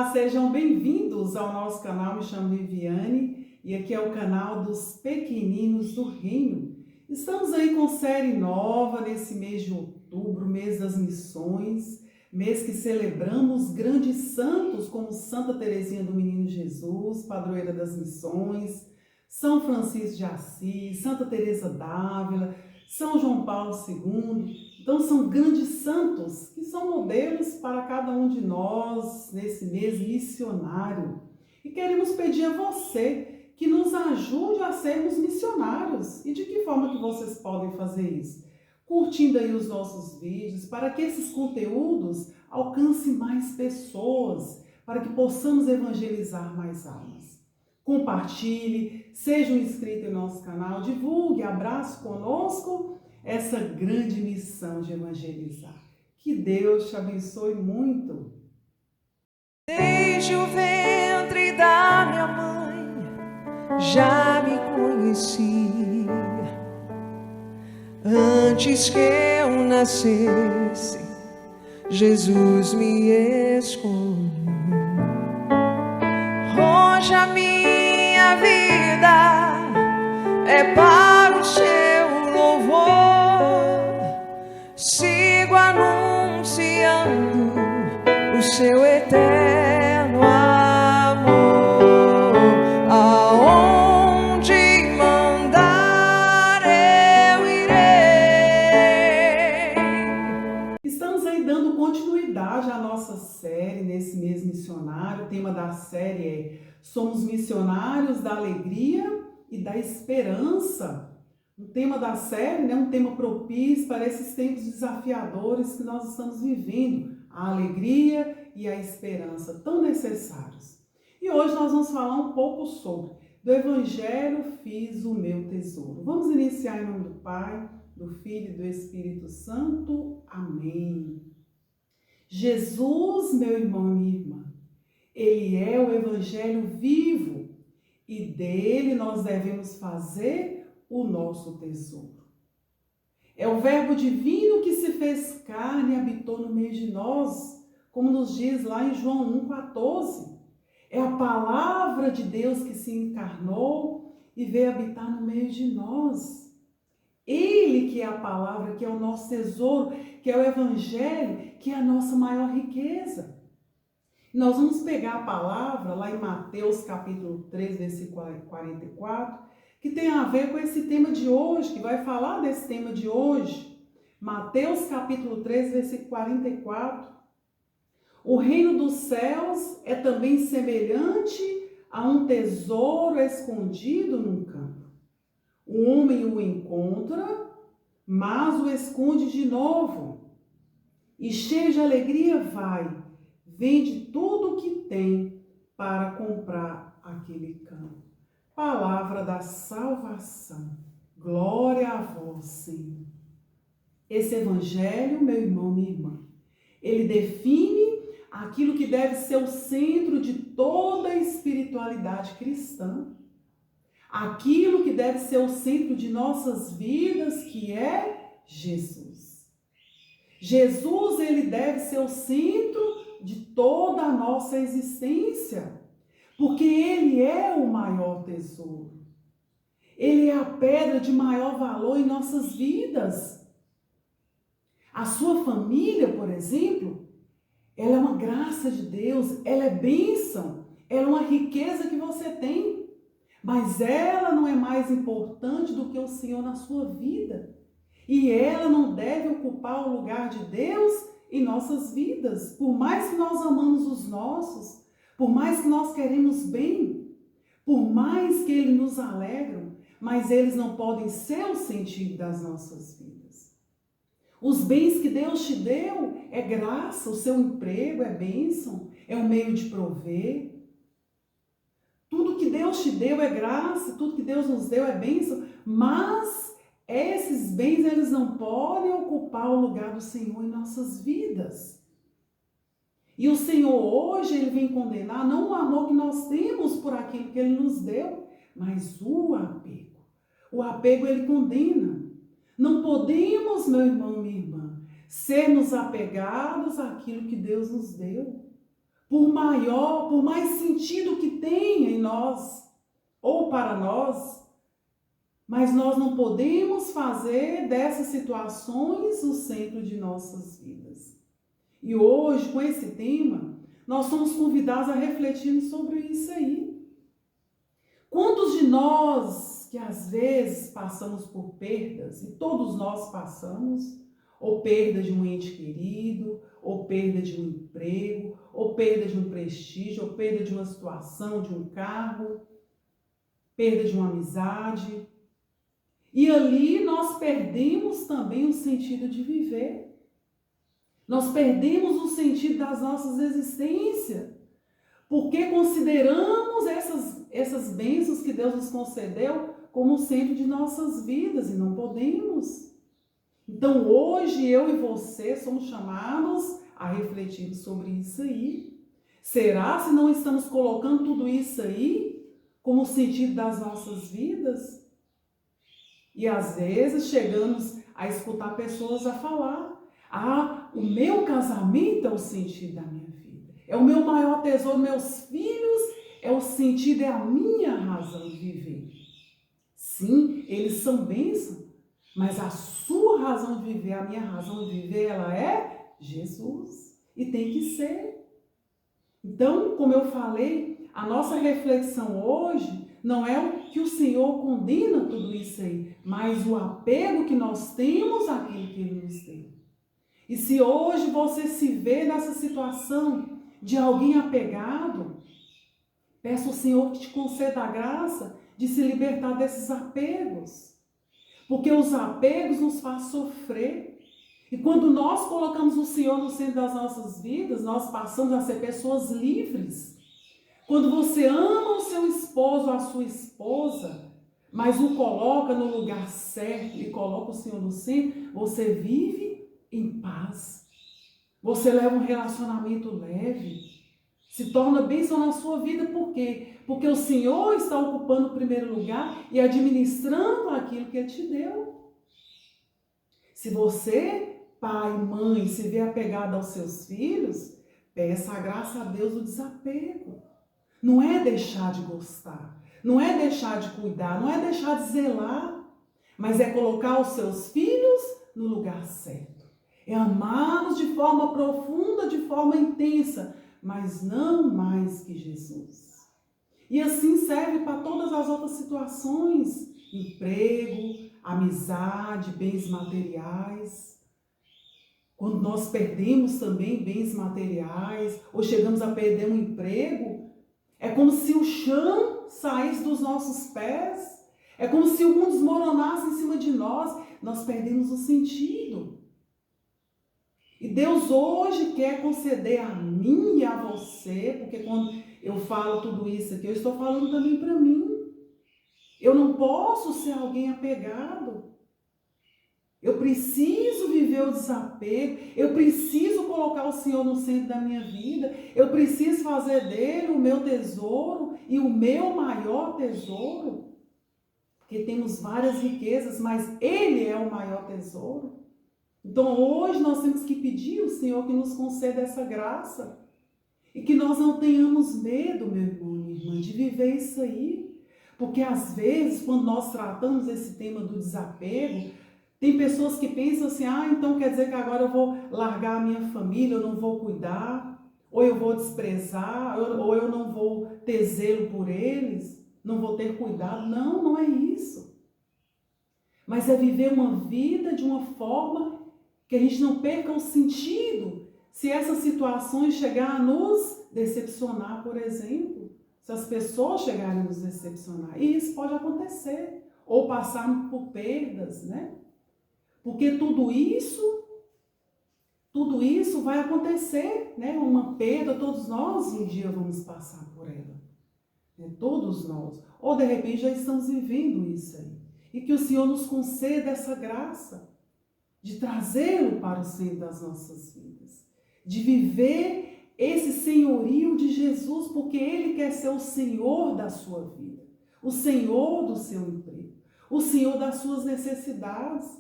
Olá, sejam bem-vindos ao nosso canal. Me chamo Viviane e aqui é o canal dos Pequeninos do Reino. Estamos aí com série nova nesse mês de outubro, mês das missões, mês que celebramos grandes santos como Santa Teresinha do Menino Jesus, padroeira das missões, São Francisco de Assis, Santa Teresa d'Ávila, São João Paulo II. Então são grandes santos que são modelos para cada um de nós nesse mês missionário. E queremos pedir a você que nos ajude a sermos missionários. E de que forma que vocês podem fazer isso? Curtindo aí os nossos vídeos para que esses conteúdos alcancem mais pessoas, para que possamos evangelizar mais almas. Compartilhe, seja um inscrito em nosso canal, divulgue, abrace conosco essa grande missão de evangelizar. Que Deus te abençoe muito. Desde o ventre da minha mãe já me conhecia. Antes que eu nascesse, Jesus me escolheu. Hoje a minha vida é para o seu louvor. Sigo anunciando o seu eterno amor. Aonde mandar eu irei. Estamos aí dando continuidade à nossa série nesse mês missionário. O tema da série é Somos Missionários da Alegria e da Esperança. O tema da série, um tema propício para esses tempos desafiadores que nós estamos vivendo, a alegria e a esperança, tão necessários. E hoje nós vamos falar um pouco sobre do Evangelho fiz o meu tesouro. Vamos iniciar em nome do Pai, do Filho e do Espírito Santo. Amém. Jesus, meu irmão e minha irmã, Ele é o Evangelho vivo e dele nós devemos fazer o nosso tesouro. É o Verbo divino que se fez carne e habitou no meio de nós, como nos diz lá em João 1,14. É a palavra de Deus que se encarnou e veio habitar no meio de nós. Ele que é a palavra, que é o nosso tesouro, que é o Evangelho, que é a nossa maior riqueza. Nós vamos pegar a palavra lá em Mateus capítulo 3, versículo 44, que tem a ver com esse tema de hoje, que vai falar desse tema de hoje. Mateus capítulo 3, versículo 44. O reino dos céus é também semelhante a um tesouro escondido num campo. O homem o encontra, mas o esconde de novo. E cheio de alegria vai, vende tudo o que tem para comprar aquele campo. Palavra da salvação. Glória a vós, Senhor. Esse evangelho, meu irmão, minha irmã, ele define aquilo que deve ser o centro de toda a espiritualidade cristã. Aquilo que deve ser o centro de nossas vidas, que é Jesus. Jesus, ele deve ser o centro de toda a nossa existência. Porque Ele é o maior tesouro. Ele é a pedra de maior valor em nossas vidas. A sua família, por exemplo, ela é uma graça de Deus, ela é bênção, ela é uma riqueza que você tem. Mas ela não é mais importante do que o Senhor na sua vida. E ela não deve ocupar o lugar de Deus em nossas vidas. Por mais que nós amamos os nossos, por mais que nós queremos bem, por mais que eles nos alegram, mas eles não podem ser o sentido das nossas vidas. Os bens que Deus te deu é graça, o seu emprego é bênção, é um meio de prover. Tudo que Deus te deu é graça, tudo que Deus nos deu é bênção, mas esses bens eles não podem ocupar o lugar do Senhor em nossas vidas. E o Senhor hoje, Ele vem condenar não o amor que nós temos por aquilo que Ele nos deu, mas o apego. O apego, Ele condena. Não podemos, meu irmão, minha irmã, sermos apegados àquilo que Deus nos deu. por mais sentido que tenha em nós ou para nós, mas nós não podemos fazer dessas situações o centro de nossas vidas. E hoje, com esse tema, nós somos convidados a refletir sobre isso aí. Quantos de nós que às vezes passamos por perdas, e todos nós passamos, ou perda de um ente querido, ou perda de um emprego, ou perda de um prestígio, ou perda de uma situação, de um cargo, perda de uma amizade. E ali nós perdemos também o sentido de viver. Nós perdemos o sentido das nossas existências, porque consideramos essas bênçãos que Deus nos concedeu como o centro de nossas vidas, e não podemos. Então hoje eu e você somos chamados a refletir sobre isso aí. Será se não estamos colocando tudo isso aí como o sentido das nossas vidas? E às vezes chegamos a escutar pessoas a falar: o meu casamento é o sentido da minha vida, é o meu maior tesouro, meus filhos é o sentido, é a minha razão de viver. Sim, eles são bênçãos, mas a sua razão de viver, a minha razão de viver, ela é Jesus. E tem que ser. Então, como eu falei, a nossa reflexão hoje não é o que o Senhor condena tudo isso aí, mas o apego que nós temos àquilo que Ele nos deu. E se hoje você se vê nessa situação de alguém apegado, peça ao Senhor que te conceda a graça de se libertar desses apegos. Porque os apegos nos fazem sofrer. E quando nós colocamos o Senhor no centro das nossas vidas, nós passamos a ser pessoas livres. Quando você ama o seu esposo ou a sua esposa, mas o coloca no lugar certo e coloca o Senhor no centro, você vive em paz. Você leva um relacionamento leve. Se torna bênção na sua vida, por quê? Porque o Senhor está ocupando o primeiro lugar e administrando aquilo que Ele te deu. Se você, pai, mãe, se vê apegado aos seus filhos, peça a graça a Deus do desapego. Não é deixar de gostar, não é deixar de cuidar, não é deixar de zelar, mas é colocar os seus filhos no lugar certo. É amá-los de forma profunda, de forma intensa, mas não mais que Jesus. E assim serve para todas as outras situações: emprego, amizade, bens materiais. Quando nós perdemos também bens materiais, ou chegamos a perder um emprego, é como se o chão saísse dos nossos pés, é como se o mundo desmoronasse em cima de nós, nós perdemos o sentido. E Deus hoje quer conceder a mim e a você, porque quando eu falo tudo isso aqui, eu estou falando também para mim. Eu não posso ser alguém apegado. Eu preciso viver o desapego, eu preciso colocar o Senhor no centro da minha vida, eu preciso fazer dele o meu tesouro e o meu maior tesouro. Porque temos várias riquezas, mas Ele é o maior tesouro. Então hoje nós temos que pedir ao Senhor que nos conceda essa graça e que nós não tenhamos medo, meu irmão e minha irmã, de viver isso aí. Porque às vezes, quando nós tratamos esse tema do desapego, tem pessoas que pensam assim: então quer dizer que agora eu vou largar a minha família, eu não vou cuidar, ou eu vou desprezar, ou eu não vou ter zelo por eles, não vou ter cuidado. Não, não é isso. Mas é viver uma vida de uma forma que a gente não perca o sentido se essas situações chegarem a nos decepcionar, por exemplo. Se as pessoas chegarem a nos decepcionar. E isso pode acontecer. Ou passar por perdas, né? Porque tudo isso vai acontecer, né? Uma perda, todos nós um dia vamos passar por ela. Né? Todos nós. Ou de repente já estamos vivendo isso aí. E que o Senhor nos conceda essa graça de trazê-lo para o centro das nossas vidas, de viver esse senhorio de Jesus, porque Ele quer ser o Senhor da sua vida, o Senhor do seu emprego, o Senhor das suas necessidades.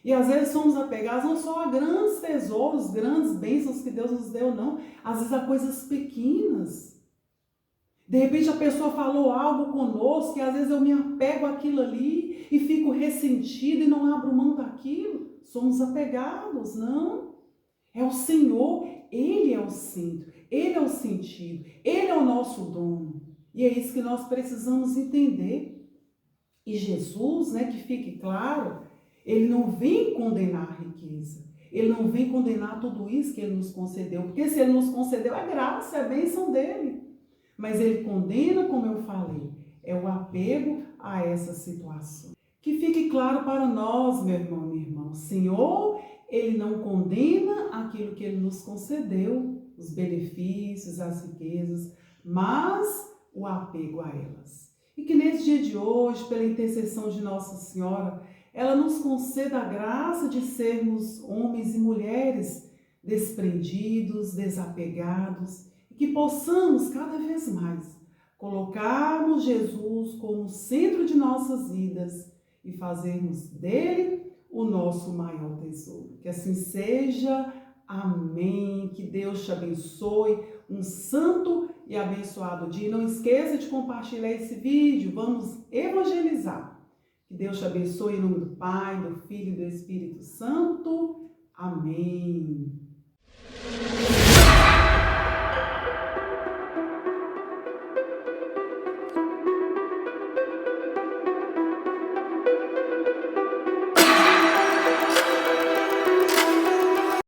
E às vezes somos apegados não só a grandes tesouros, grandes bênçãos que Deus nos deu, não. Às vezes a coisas pequenas. De repente a pessoa falou algo conosco e às vezes eu me apego àquilo ali e fico ressentido e não abro mão daquilo. Somos apegados, não. É o Senhor, Ele é o centro, Ele é o sentido, Ele é o nosso dono. E é isso que nós precisamos entender. E Jesus, que fique claro, Ele não vem condenar a riqueza. Ele não vem condenar tudo isso que Ele nos concedeu. Porque se Ele nos concedeu, é graça, é bênção dEle. Mas Ele condena, como eu falei, é o apego a essa situação. Que fique claro para nós, meu irmão, minha irmã. O Senhor, Ele não condena aquilo que Ele nos concedeu, os benefícios, as riquezas, mas o apego a elas. E que nesse dia de hoje, pela intercessão de Nossa Senhora, ela nos conceda a graça de sermos homens e mulheres desprendidos, desapegados, e que possamos cada vez mais colocarmos Jesus como centro de nossas vidas e fazermos dele o nosso maior tesouro. Que assim seja. Amém. Que Deus te abençoe. Um santo e abençoado dia. Não esqueça de compartilhar esse vídeo. Vamos evangelizar. Que Deus te abençoe em nome do Pai, do Filho e do Espírito Santo. Amém.